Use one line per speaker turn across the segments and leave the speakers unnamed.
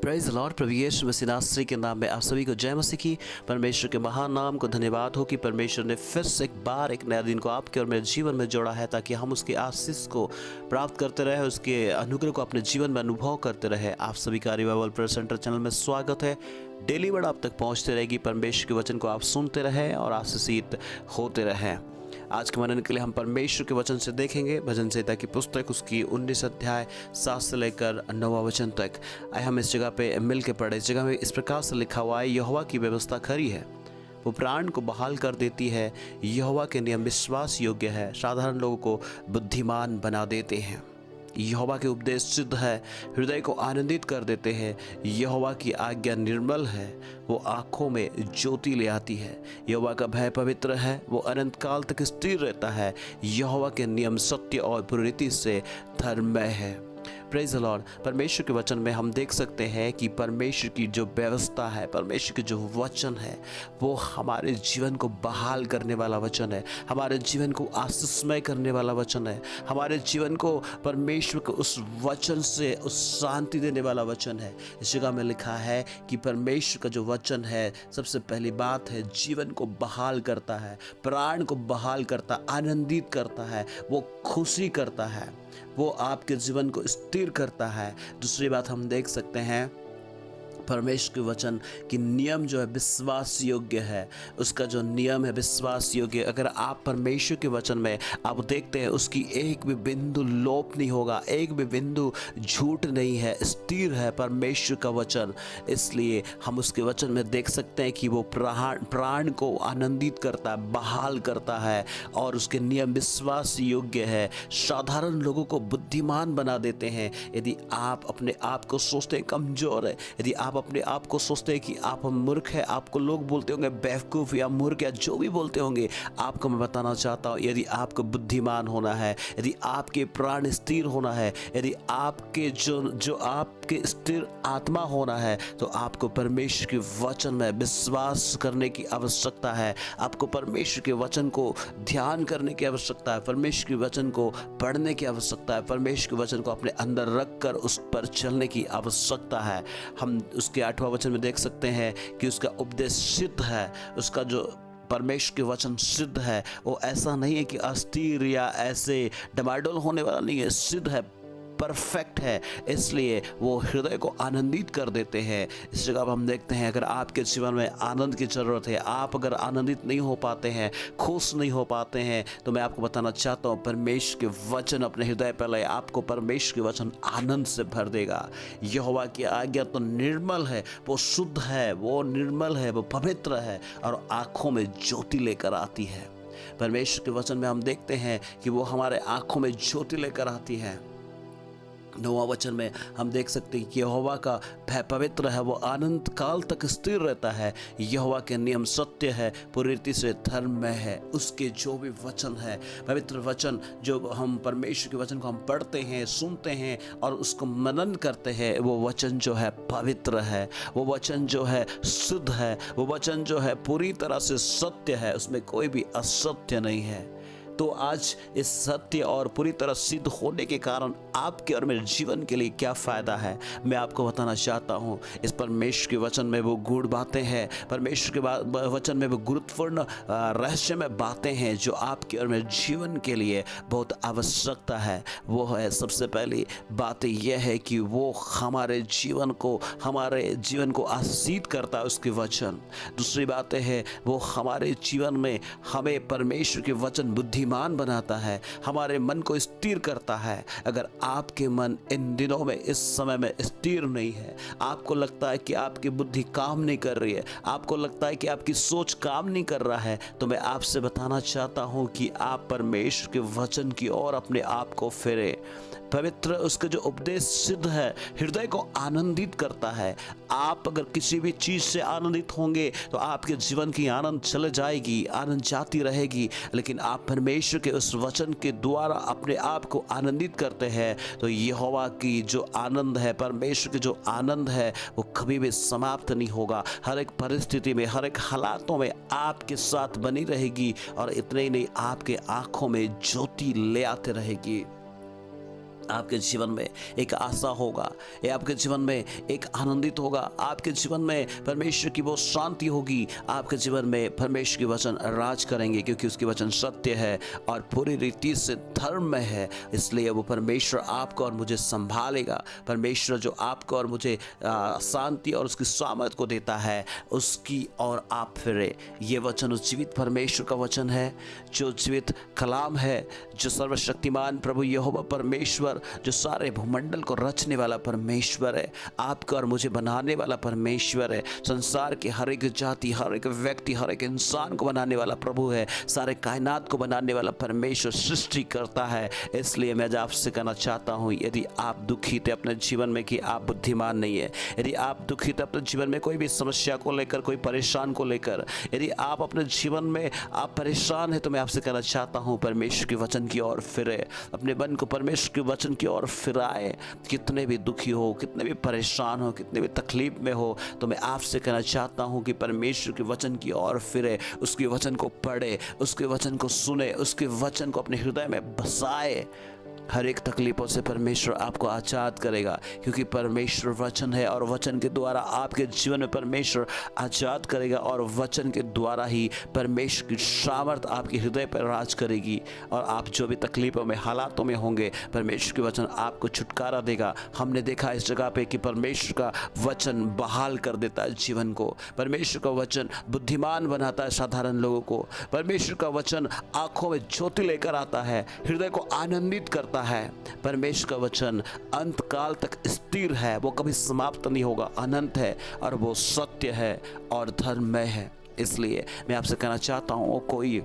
Praise the Lord. प्रभु यीशु मसीह नासरी के नाम में आप सभी को जय मसीह की। परमेश्वर के महान नाम को धन्यवाद हो कि परमेश्वर ने फिर से एक बार एक नया दिन को आपके और मेरे जीवन में जोड़ा है, ताकि हम उसके आशीष को प्राप्त करते रहे, उसके अनुग्रह को अपने जीवन में अनुभव करते रहे। आप सभी का रिवाइवल प्रेयर सेंटर चैनल में स्वागत है। डेली वर्ड आप तक पहुँचते रहेगी। परमेश्वर के वचन को आप सुनते रहें और आशीषित होते रहें। आज के मनन के लिए हम परमेश्वर के वचन से देखेंगे भजन संहिता की पुस्तक, उसकी 19 अध्याय 7 से लेकर 9वां वचन तक। आए हम इस जगह पे मिल के पढ़े। इस जगह में इस प्रकार से लिखा हुआ है, यहोवा की व्यवस्था खरी है, वो प्राण को बहाल कर देती है। यहोवा के नियम विश्वास योग्य है, साधारण लोगों को बुद्धिमान बना देते हैं। यहोवा के उपदेश सिद्ध है, हृदय को आनंदित कर देते हैं। यहोवा की आज्ञा निर्मल है, वो आँखों में ज्योति ले आती है। यहोवा का भय पवित्र है, वो अनंत काल तक स्थिर रहता है। यहोवा के नियम सत्य और पूरी से धर्ममय है। Praise the Lord. परमेश्वर के वचन में हम देख सकते हैं कि परमेश्वर की जो व्यवस्था है, परमेश्वर की जो वचन है, वो हमारे जीवन को बहाल करने वाला वचन है, हमारे जीवन को आशीषमय करने वाला वचन है, हमारे जीवन को परमेश्वर को उस वचन से उस शांति देने वाला वचन है। इस जगह में लिखा है कि परमेश्वर का जो वचन है, सबसे पहली बात है, जीवन को बहाल करता है, प्राण को बहाल करता, आनंदित करता है, वो खुशी करता है, वो आपके जीवन को स्थिर करता है। दूसरी बात हम देख सकते हैं, परमेश्वर के वचन की नियम जो है विश्वास योग्य है। उसका जो नियम है विश्वास योग्य। अगर आप परमेश्वर के वचन में आप देखते हैं, उसकी एक भी बिंदु लोप नहीं होगा, एक भी बिंदु झूठ नहीं है, स्थिर है परमेश्वर का वचन। इसलिए हम उसके वचन में देख सकते हैं कि वो प्राण को आनंदित करता है, बहाल करता है, और उसके नियम विश्वास योग्य है, साधारण लोगों को बुद्धिमान बना देते हैं। यदि आप अपने आप को सोचते हैं कमजोर है, यदि आप अपने आप को सोचते हैं कि आप मूर्ख है, आपको लोग बोलते होंगे बेवकूफ़ या मूर्ख या जो भी बोलते होंगे, आपको मैं बताना चाहता हूँ, यदि आपको बुद्धिमान होना है, यदि आपके प्राण स्थिर होना है, यदि आपके जो आपके स्थिर आत्मा होना है, तो आपको परमेश्वर के वचन में विश्वास करने की आवश्यकता है। आपको परमेश्वर के वचन को ध्यान करने की आवश्यकता है, परमेश्वर के वचन को पढ़ने की आवश्यकता है, परमेश्वर के वचन को अपने अंदर रखकर उस पर चलने की आवश्यकता है। हम उसके 8वां वचन में देख सकते हैं कि उसका उपदेश सिद्ध है, उसका जो परमेश्वर के वचन सिद्ध है, वो ऐसा नहीं है कि अस्थिर या ऐसे डमाडोल होने वाला नहीं है, सिद्ध है, परफेक्ट है। इसलिए वो हृदय को आनंदित कर देते हैं। इस जगह पर हम देखते हैं, अगर आपके जीवन में आनंद की ज़रूरत है, आप अगर आनंदित नहीं हो पाते हैं, खुश नहीं हो पाते हैं, तो मैं आपको बताना चाहता हूँ, परमेश्वर के वचन अपने हृदय पर लाए, आपको परमेश्वर के वचन आनंद से भर देगा। यहोवा की आज्ञा तो निर्मल है, वो शुद्ध है, वो निर्मल है, वो पवित्र है, और आँखों में ज्योति लेकर आती है। परमेश्वर के वचन में हम देखते हैं कि वो हमारे आँखों में ज्योति लेकर आती है। 9वां वचन में हम देख सकते हैं कि यहोवा का भय पवित्र है, वो अनंत काल तक स्थिर रहता है। यहोवा के नियम सत्य है, पूरी रीति से धर्ममय है। उसके जो भी वचन है, पवित्र वचन, जो हम परमेश्वर के वचन को हम पढ़ते हैं, सुनते हैं और उसको मनन करते हैं, वो वचन जो है पवित्र है, वो वचन जो है शुद्ध है, वो वचन जो है पूरी तरह से सत्य है, उसमें कोई भी असत्य नहीं है। तो आज इस सत्य और पूरी तरह सिद्ध होने के कारण आपके और मेरे जीवन के लिए क्या फ़ायदा है, मैं आपको बताना चाहता हूँ। इस परमेश्वर के वचन में वो गूढ़ बातें हैं, परमेश्वर के वचन में वो गुरुत्वपूर्ण रहस्यमय बातें हैं, जो आपके और मेरे जीवन के लिए बहुत आवश्यकता है। वो है, सबसे पहली बात यह है कि वो हमारे जीवन को आशीषित करता है उसके वचन। दूसरी बात है, वो हमारे जीवन में हमें परमेश्वर के वचन बुद्धिमान बनाता है, हमारे मन को स्थिर करता है। अगर आपके मन इन दिनों में, इस समय में स्थिर नहीं है, आपको लगता है कि आपकी बुद्धि काम नहीं कर रही है, आपको लगता है कि आपकी सोच काम नहीं कर रहा है, तो मैं आपसे बताना चाहता हूं कि आप परमेश्वर के वचन की ओर अपने आप को फेरे। पवित्र उसका जो उपदेश सिद्ध है, हृदय को आनंदित करता है। आप अगर किसी भी चीज़ से आनंदित होंगे तो आपके जीवन की आनंद चले जाएगी, आनंद जाती रहेगी। लेकिन आप परमेश्वर के उस वचन के द्वारा अपने आप को आनंदित करते हैं, तो यहोवा की जो आनंद है, परमेश्वर की जो आनंद है, वो कभी भी समाप्त नहीं होगा। हर एक परिस्थिति में, हर एक हालातों में आपके साथ बनी रहेगी, और इतने ही नहीं, आपके आंखों में ज्योति ले आते रहेगी। आपके जीवन में एक आशा होगा, ये आपके जीवन में एक आनंदित होगा, आपके जीवन में परमेश्वर की वो शांति होगी, आपके जीवन में परमेश्वर के वचन राज करेंगे, क्योंकि उसके वचन सत्य है और पूरी रीति से धर्म में है। इसलिए वो परमेश्वर आपको और मुझे संभालेगा। परमेश्वर जो आपको और मुझे शांति और उसकी सामर्थ को देता है, उसकी और आप फिरे। ये वचन उस जीवित परमेश्वर का वचन है, जो जीवित कलाम है, जो सर्वशक्तिमान प्रभु यहोवा परमेश्वर, जो सारे भूमंडल को रचने वाला परमेश्वर है, आपका और मुझे बनाने वाला परमेश्वर है, संसार के हर एक जाति, हर एक व्यक्ति, हर एक इंसान को बनाने वाला प्रभु है, सारे कायनात को बनाने वाला परमेश्वर सृष्टि करता है। इसलिए मैं आपसे कहना चाहता हूँ, यदि आप दुखी थे अपने जीवन में कि आप बुद्धिमान नहीं है, यदि आप दुखी थे अपने जीवन में कोई भी समस्या को लेकर, कोई परेशान को लेकर, यदि आप अपने जीवन में आप परेशान है, तो मैं आपसे कहना चाहता हूँ परमेश्वर के वचन की ओर फिरे, अपने मन को परमेश्वर के वचन की ओर फिराए। कितने भी दुखी हो, कितने भी परेशान हो, कितने भी तकलीफ में हो, तो मैं आपसे कहना चाहता हूं कि परमेश्वर के वचन की ओर फिरे, उसके वचन को पढ़े, उसके वचन को सुने, उसके वचन को अपने हृदय में बसाए। हर एक तकलीफों से परमेश्वर आपको आज़ाद करेगा, क्योंकि परमेश्वर वचन है और वचन के द्वारा आपके जीवन में परमेश्वर आज़ाद करेगा, और वचन के द्वारा ही परमेश्वर की सामर्थ आपके हृदय पर राज करेगी। और आप जो भी तकलीफों में, हालातों में होंगे, परमेश्वर के वचन आपको छुटकारा देगा। हमने देखा इस जगह पे कि परमेश्वर का वचन बहाल कर देता है जीवन को, परमेश्वर का वचन बुद्धिमान बनाता है साधारण लोगों को, परमेश्वर का वचन आंखों में ज्योति लेकर आता है, हृदय को आनंदित करता है। परमेश्वर का वचन अंत काल तक स्थिर है, वो कभी समाप्त नहीं होगा, अनंत है और वो सत्य है और धर्ममय है। इसलिए मैं आपसे कहना चाहता हूँ, वो कोई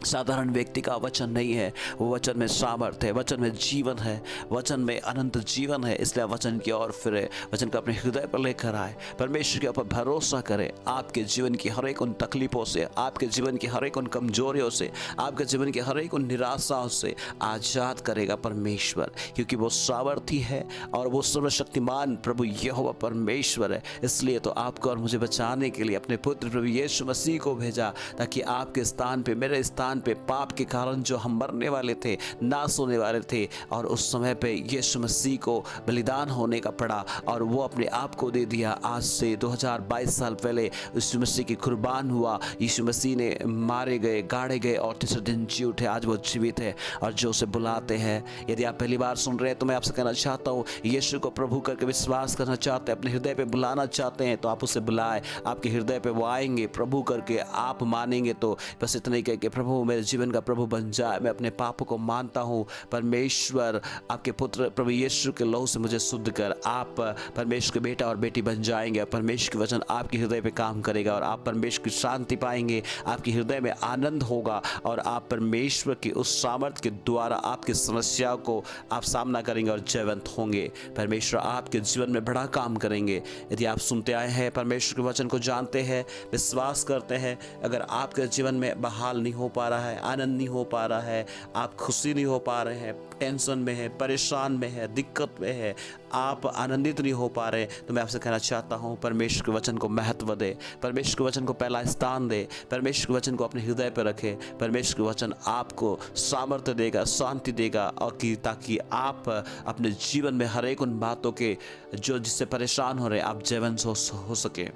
साधारण व्यक्ति का वचन नहीं है, वो वचन में सामर्थ है, वचन में जीवन है, वचन में अनंत जीवन है। इसलिए वचन की ओर फिरे, वचन को अपने हृदय पर लेकर आए, परमेश्वर के ऊपर भरोसा करें। आपके जीवन की हर एक उन तकलीफों से, आपके जीवन की हर एक उन कमजोरियों से, आपके जीवन की हर एक उन निराशाओं से आज़ाद करेगा परमेश्वर, क्योंकि वो सामर्थी है और वो सर्वशक्तिमान प्रभु यहोवा परमेश्वर है। इसलिए तो आपको और मुझे बचाने के लिए अपने पुत्र प्रभु यीशु मसीह को भेजा, ताकि आपके स्थान पे, मेरे स्थान पे, पाप के कारण जो हम मरने वाले थे, नाश होने वाले थे, और उस समय पे यीशु मसीह को बलिदान होने का पड़ा और वो अपने आप को दे दिया। आज से 2022 साल पहले यीशु मसीह की कुर्बान हुआ, यीशु मसीह ने मारे गए, गाड़े गए और तीसरे दिन जी उठे। आज वो जीवित है और जो उसे बुलाते हैं। यदि आप पहली बार सुन रहे हैं तो मैं आपसे कहना चाहता हूँ, यीशु को प्रभु करके विश्वास करना चाहते हैं, अपने हृदय पे बुलाना चाहते हैं, तो आप उसे बुलाएं, आपके हृदय पे वो आएंगे। प्रभु करके आप मानेंगे तो बस इतना ही कह के, प्रभु मेरे जीवन का प्रभु बन जाए, मैं अपने पापों को मानता हूँ, परमेश्वर आपके पुत्र प्रभु यीशु के लहू से मुझे शुद्ध कर। आप परमेश्वर के बेटा और बेटी बन जाएंगे, परमेश्वर के वचन आपके हृदय पे काम करेगा और आप परमेश्वर की शांति पाएंगे, आपके हृदय में आनंद होगा और आप परमेश्वर की उस सामर्थ के द्वारा आपकी समस्या को आप सामना करेंगे और जयवंत होंगे। परमेश्वर आपके जीवन में बड़ा काम करेंगे। यदि आप सुनते आए हैं, परमेश्वर के वचन को जानते हैं, विश्वास करते हैं, अगर आपके जीवन में बहाल नहीं हो पा रहा है, आनंद नहीं हो पा रहा है, आप खुशी नहीं हो पा रहे हैं, टेंशन में है, परेशान में है, दिक्कत में है, आप आनंदित नहीं हो पा रहे, तो मैं आपसे कहना चाहता हूँ, परमेश्वर के वचन को महत्व दे, परमेश्वर के वचन को पहला स्थान दे, परमेश्वर के वचन को अपने हृदय पर रखे। परमेश्वर के वचन आपको सामर्थ्य देगा, शांति देगा, और ताकि आप अपने जीवन में हर एक उन बातों के जो जिससे परेशान हो रहे, आप जयवंत हो सके,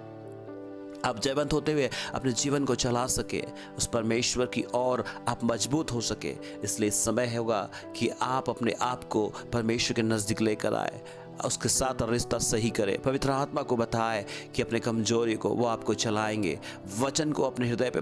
आप जयवंत होते हुए अपने जीवन को चला सके, उस परमेश्वर की ओर आप मजबूत हो सके। इसलिए समय होगा कि आप अपने आप को परमेश्वर के नज़दीक लेकर आए, उसके साथ रिश्ता सही करे, पवित्र आत्मा को बताए कि अपने कमजोरी को वो आपको चलाएंगे, वचन को अपने हृदय पे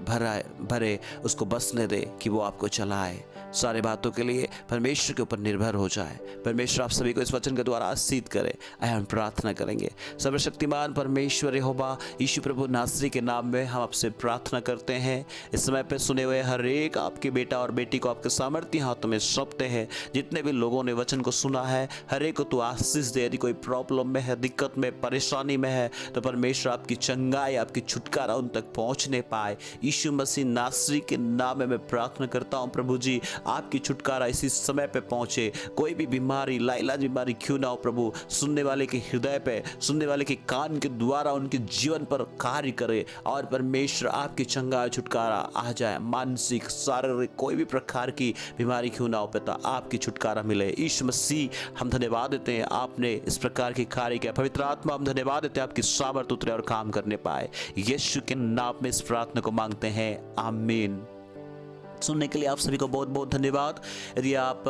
भरे, उसको बसने दे कि वो आपको चलाए। सारे बातों के लिए परमेश्वर के ऊपर निर्भर हो जाए। परमेश्वर आप सभी को इस वचन के द्वारा आशीष करे। आइए हम प्रार्थना करेंगे। सर्वशक्तिमान परमेश्वर यहोवा यीशु प्रभु नासरी के नाम में हम आपसे प्रार्थना करते हैं। इस समय पे सुने हुए हर एक आपके बेटा और बेटी को आपके सामर्थ्य हाथों में सौंपते हैं। जितने भी लोगों ने वचन को सुना है, हर एक को तू आशीष दे यदि कोई प्रॉब्लम में है, दिक्कत में, परेशानी में है, तो परमेश्वर आपकी चंगाई, आपकी छुटकारा उन तक पहुंचने पाए। यीशु मसीह नासरी के नाम में मैं प्रार्थना करता हूं प्रभु जी, आपकी छुटकारा इसी समय पे पहुंचे। कोई भी बीमारी, लाइलाज बीमारी क्यों ना हो प्रभु, सुनने वाले के हृदय पे, सुनने वाले के कान के द्वारा उनके जीवन पर कार्य करे और परमेश्वर आपकी चंगाई, छुटकारा आ जाए। मानसिक, शारीरिक, कोई भी प्रकार की बीमारी क्यों ना हो पिता, आपकी छुटकारा मिले। यीशु मसीह हम धन्यवाद देते हैं, आपने इस प्रकार के कार्य किया। पवित्र आत्मा हम धन्यवाद देते हैं, आपकी सामर्थ उतरे और काम करने पाए। यीशु के नाम में इस प्रार्थना को मांगते हैं, आमीन। सुनने के लिए आप सभी को बहुत बहुत धन्यवाद। यदि आप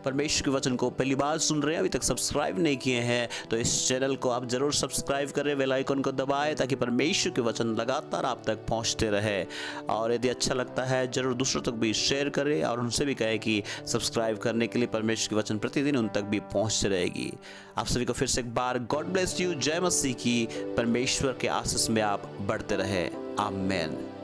परमेश्वर के वचन को पहली बार सुन रहे हैं, अभी तक सब्सक्राइब नहीं किए हैं, तो इस चैनल को आप जरूर सब्सक्राइब करें, बेल आइकन को दबाएं ताकि परमेश्वर के वचन लगातार आप तक पहुंचते रहे। और यदि अच्छा लगता है जरूर दूसरों तक भी शेयर करें और उनसे भी कहें कि सब्सक्राइब करने के लिए परमेश्वर के वचन प्रतिदिन उन तक भी पहुँचते रहेगी। आप सभी को फिर से एक बार गॉड ब्लेस यू, जय मसीह की। परमेश्वर के आशीष में आप बढ़ते रहे, आमीन।